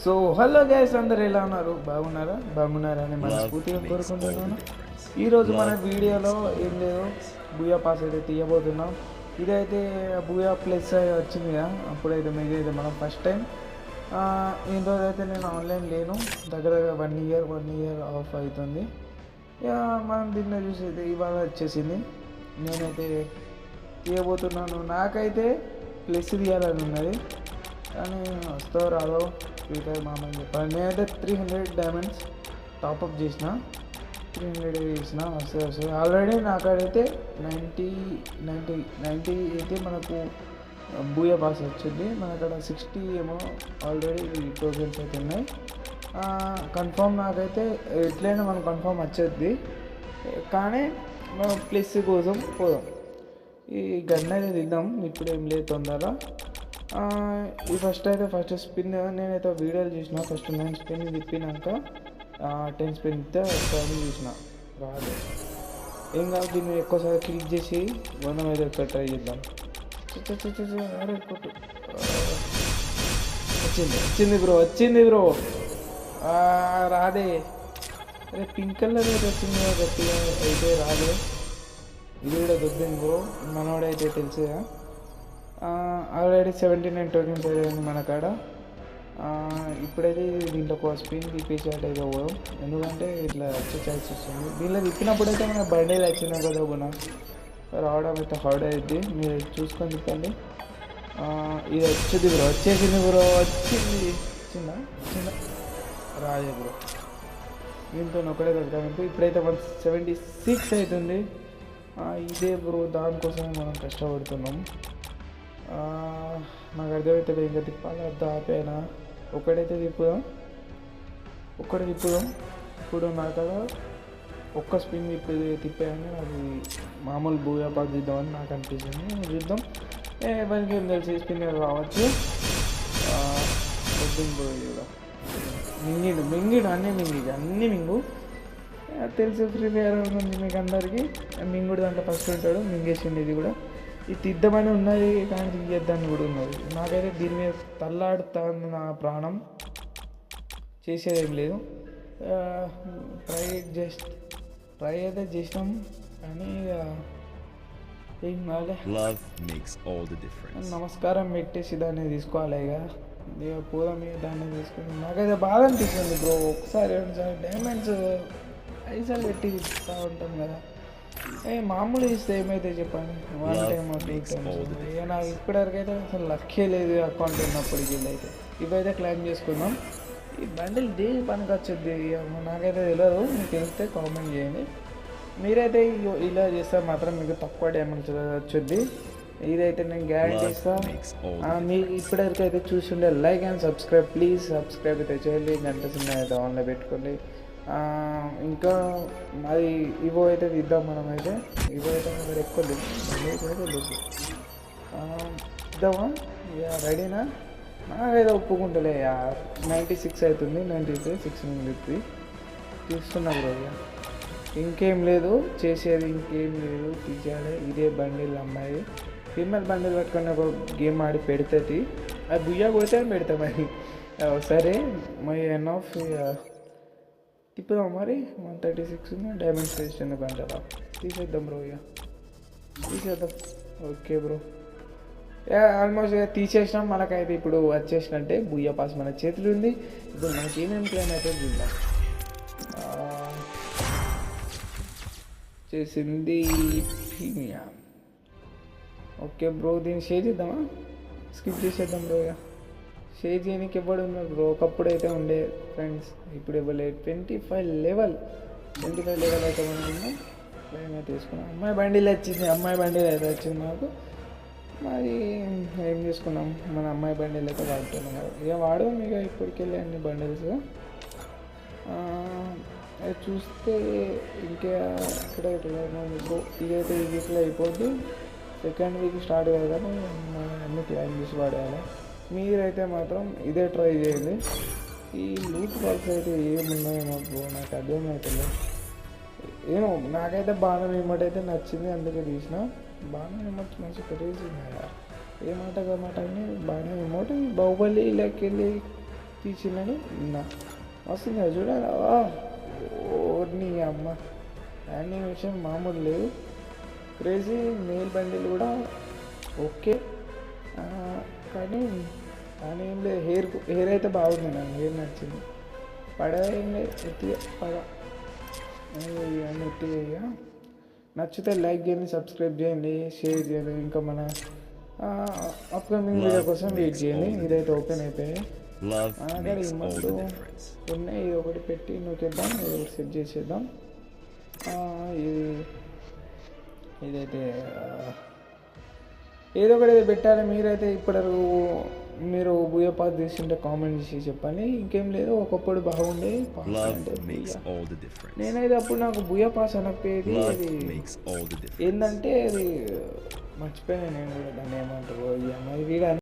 So hello guys, అందరు ఎలా ఉన్నారు? బాగున్నారని మనస్ఫూర్తిగా కోరుకుంటున్నాను. ఈరోజు మన వీడియోలో ఏం లేదు, బూయా పాస్ అయితే తీయబోతున్నాం. ఇదైతే బూయా ప్లస్ వచ్చింది కదా, అప్పుడైతే మీకు అయితే మనం ఫస్ట్ టైం. ఈ రోజు అయితే నేను ఆన్లైన్ లేను, దగ్గర 1 ఇయర్ ఆఫ్ అవుతుంది. మనం దీన్ని చూసి అయితే ఇవాళ వచ్చేసింది. నేనైతే తీయబోతున్నాను. నాకైతే ప్లస్ తీయాలని ఉన్నది, కానీ వస్తావు రాదో ఫ్యూచర్ మామని చెప్పాలి. నేనైతే 300 డైమండ్స్ టాప్అప్ చేసిన, 300 చేసిన వస్తుంది. ఆల్రెడీ నాకైతే 90 అయితే మనకు బూయా పాస్ వచ్చింది. మన అక్కడ 60 ఏమో ఆల్రెడీ టోకెన్స్ అయితే ఉన్నాయి. కన్ఫామ్ నాకైతే ఎట్లయినా మనం కన్ఫామ్ వచ్చేది, కానీ మనం ప్లస్ కోసం పోదాం. ఈ గన్ అయితే ఇద్దాం, ఇప్పుడు ఏం లేదు తొందర. ఈ ఫస్ట్ స్పిన్ నేనైతే వీడియోలు చూసిన. ఫస్ట్ 9 స్పిన్ తిప్పినాక 10 స్పిన్ ఇస్తే చూసిన రాదు. ఏం కాదు, దీన్ని ఎక్కువసారి క్లిక్ చేసి మనం అయితే ఎక్కువ ట్రై చేద్దాం. కొట్టు, వచ్చింది బ్రో రాదే. అరే పింక్ కలర్ అయితే వచ్చింది కదా, గట్టిగా అయితే రాదే. ఇది కూడా దొబ్బింది బ్రో, మనోడైతే తెలుసుగా. ఆల్రెడీ 79 టోకెన్స్ అయితే మన కాడ. ఇప్పుడైతే దీంట్లో ఒక స్పిన్ తిప్పేసి అయితే పోదాం, ఎందుకంటే ఇట్లా వచ్చే ఛాన్స్ వస్తుంది. దీనిలో తిప్పినప్పుడైతే మనకు బండి వచ్చినా కదా గుణ రావడం అయితే హార్డ్ అయింది. మీరు చూసుకొని తిప్పండి. ఇది వచ్చేసింది బ్రో వచ్చిందా రాజే బ్రో. దీంతో ఒకటే దొరుకుతాం. ఇప్పుడైతే 176 అవుతుంది. ఇదే బ్రో, దానికోసమే మనం కష్టపడుతున్నాం. నాకు అర్థమవుతుంది, ఇంకా తిప్పాలి ఆపేనా. ఒక్కడైతే తిప్పుదాం. ఇప్పుడు నాకు కదా ఒక్క స్పిన్ తిప్పాయని అది మామూలు బూయా పాస్ తీద్దామని నాకు అనిపిస్తుంది. చూద్దాం, ఎవరికి ఏం తెలిసి స్పిన్ రావచ్చు. మింగిడు అన్నీ మింగు తెలుసు. ఫ్రీ ఫైర్ ఉంది మీకు అందరికీ. మింగుడు దాంట్లో ఫస్ట్ ఉంటాడు, మింగేసిండి. ఇది కూడా ఇది తిద్దామని ఉన్నది, కానీ తీయద్దని కూడా ఉన్నది. నాకైతే దీని మీద తల్లాడుతుంది నా ప్రాణం. చేసేదేం లేదు. ట్రై అయితే చేసినాం, కానీ ఏం కాలే. నమస్కారం పెట్టేసి దాన్ని తీసుకోవాలి. ఇక పూల మీద దాన్ని తీసుకుని నాకైతే బాధ అనిపిస్తుంది బ్రో. ఒకసారి డైమండ్స్ పైసలు పెట్టి ఇస్తూ ఉంటాం కదా, మామూలు ఇస్తే ఏమైతే చెప్పండి, 1 టైమ్ 2 టైమ్స్. ఇక నాకు ఇప్పటివరకు అయితే అసలు లక్కే లేదు అకౌంట్ ఉన్నప్పటికీ. అయితే ఇవైతే క్లైమ్ చేసుకుందాం. ఈ బండిల్ దేని పనికి వచ్చేది నాకైతే తెలియదు, మీకు తెలిస్తే కామెంట్ చేయండి. మీరైతే ఇలా చేస్తే మాత్రం మీకు తక్కువ డైమండ్స్ వచ్చుద్ది, ఇదైతే నేను గ్యారెంటీ ఇస్తాను. మీకు ఇప్పటివరకు అయితే చూసిండే like and subscribe, please subscribe అయితే చేయండి. గంట చిన్న అయితే ఆన్లో పెట్టుకోండి. ఇంకా మరి ఇవో అయితే ఇద్దాం. మనం అయితే ఇవో అయితే మరి ఎక్కువ లేదు ఇద్దామా? ఇక రెడీనా? నాకైతే ఒప్పుకుంటలే. 96 అవుతుంది, 96 నుంచి తీస్తున్నా బ్రో. ఇక ఇంకేం లేదు చేసేది, ఇంకేం లేదు, తీసేయాలి. ఇదే బండిల్ అమ్మాయి ఫీమేల్ బండిల్ పట్టుకొని ఒక గేమ్ ఆడి పెడుతుంది. అది బుయ్యా కొడితే పెడతాం. మరి సరే మై ఎన్ ఆఫ్ తిప్పుదాం. మరి 136 డైమండ్స్ వేస్ట్ ఎందుకంటారా? తీసేద్దాం బ్రో, ఇక తీసేద్దాం. ఓకే బ్రో, ఆల్మోస్ట్ తీసేసినాం. మనకైతే ఇప్పుడు వచ్చేసినట్టే, బుయ్యా పాస్ మన చేతులు ఉంది. ఇప్పుడు మనకి ఏమేమి ప్లాన్ అయితే చూద్దాం. చేసింది ప్రీమియం. ఓకే బ్రో, దీన్ని షేర్ చేద్దామా? స్కిప్ చేసేద్దాం బ్రో. ఇక షేర్ చేయడానికి ఎవడు ఉన్నాడు బ్రో? ఒకప్పుడు అయితే ఉండే ఫ్రెండ్స్, ఇప్పుడు ఇవ్వలేదు. 25 లెవెల్ అయితే మనం క్లైమ్ అయితే తీసుకున్నాం. అమ్మాయి బండిలు అయితే వచ్చింది మాకు. మరి ఏం చేసుకున్నాం, మన అమ్మాయి బండిలు అయితే వాడుతున్నాం కదా. ఇక వాడదాం ఇక ఇప్పటికెళ్ళి అన్ని బండిల్స్. అది చూస్తే ఇంకా ఇక్కడ బ్రో, ఇదైతే ఈ వీక్లో అయిపోద్ది. సెకండ్ వీక్ స్టార్ట్ కాగానే అన్ని క్లైమ్ చేసి వాడాలి. మీరైతే మాత్రం ఇదే ట్రై చేయండి. ఈ లూట్ బాక్స్ అయితే ఏమున్నాయేమో బ్రో, నాకు అర్థమవుతుంది. ఏమో నాకైతే బాణం ఎమోట్ అయితే నచ్చింది, అందుకే తీసిన. బాణం ఎమోట్ మంచి క్రేజీ ఉన్నాయా, ఏ మాట కానీ బాణం ఎమోట్. బాహుబలి ఇలాకెళ్ళి తీసిందని విన్నా. వస్తుంది చూడాలి. ఓర్ని అమ్మ యానిమేషన్ మామూలు లేదు, క్రేజీ. మేల్ బండిల్ కూడా ఓకే, కానీ ఏం లేదు. హెయిర్ అయితే బాగుంది, నాకు హెయిర్ నచ్చింది. పడవ ఏం లేదు, ఎత్తిగా పడవ ఇవన్నీ ఎత్తిగా. ఇక నచ్చితే లైక్ చేయండి, సబ్స్క్రైబ్ చేయండి, షేర్ చేయండి. ఇంకా మన అప్కమింగ్ వీడియో కోసం వెయిట్ చేయండి. ఇదైతే ఓపెన్ అయిపోయాయి అక్కడ ఈ మధ్య ఉన్నాయి. ఇది ఒకటి పెట్టి నూకేద్దాం, ఇది ఒకటి సెట్ చేసేద్దాం. ఇదైతే ఏదో ఒకటి పెట్టాలి. మీరైతే ఇప్పటివరకు మీరు బుయ్య పాస్ తీసుకుంటే కామెంట్ చేసి చెప్పండి. ఇంకేం లేదు, ఒకప్పుడు బాగుండే పాస్ అంటే నేనైతే అప్పుడు నాకు బుయ్య పాస్ అనకపోయేది. అది ఏంటంటే అది మర్చిపోయాను నేను కూడా, దాన్ని ఏమంటారు.